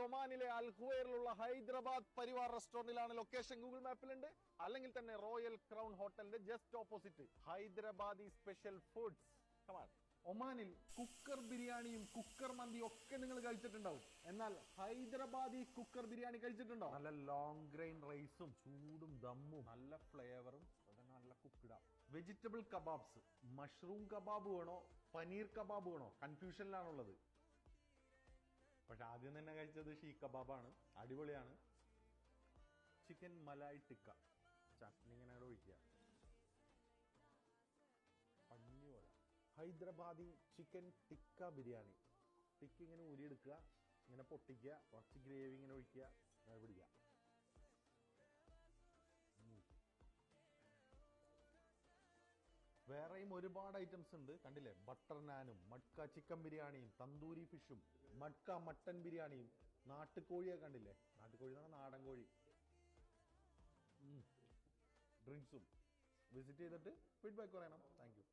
ഒമാനിലെ അൽ ഖുവൈറിലുള്ള Hyderabad Parivar റെസ്റ്റോറന്റിലാണ് location. Google മാപ്പിലുണ്ട്. അല്ലെങ്കിൽ തന്നെ റോയൽ ക്രൗൺ ഹോട്ടലിന്റെ just opposite Hyderabadi special foods. Come on. ഒമാനിൽ കുക്കർ ബിരിയാണിയും കുക്കർ മന്തിയും ഒക്കെ നിങ്ങൾ കഴിച്ചിട്ടുണ്ടാവും. എന്നാൽ ഹൈദരാബാദി കുക്കർ ബിരിയാണി കഴിച്ചിട്ടുണ്ടോ? നല്ല ലോങ് ഗ്രെയിൻ റൈസും ചൂടും ദമ്മും നല്ല ഫ്ലേവറും നല്ല കുക്കിട. വെജിറ്റബിൾ കബാബ്സ്, മഷ്റൂം കബാബ് വേണോ പനീർ കബാബ് വേണോ കൺഫ്യൂഷനിലാണുള്ളത്. പക്ഷെ ആദ്യം തന്നെ കഴിച്ചത് ഷീ കബാബാണ്. അടിപൊളിയാണ്. ചിക്കൻ മലായ് ടിക്ക ചട്നി ഇങ്ങനെ ഒഴിക്കുക, പഞ്ഞി പോലെ. ഹൈദരാബാദി ചിക്കൻ ടിക്ക ബിരിയാണി. ടിക്ക ഇങ്ങനെ ഊരിയെടുക്കുക, ഇങ്ങനെ പൊട്ടിക്കുക, കുറച്ച് ഗ്രേവി ഇങ്ങനെ ഒഴിക്കുക, ഇങ്ങനെ പിടിക്കുക. വേറെയും ഒരുപാട് ഐറ്റംസ് ഉണ്ട്. കണ്ടില്ലേ, ബട്ടർ നാനും മട്ക ചിക്കൻ ബിരിയാണിയും തന്തൂരി ഫിഷും മട്ക മട്ടൻ ബിരിയാണിയും നാട്ടുകോഴിയൊക്കെ കണ്ടില്ലേ. നാട്ടുകോഴി എന്ന് പറഞ്ഞാൽ നാടൻ കോഴി. ഡ്രിങ്ക്സും. വിസിറ്റ് ചെയ്തിട്ട് ഫീഡ്ബാക്ക് പറയണം. Thank you.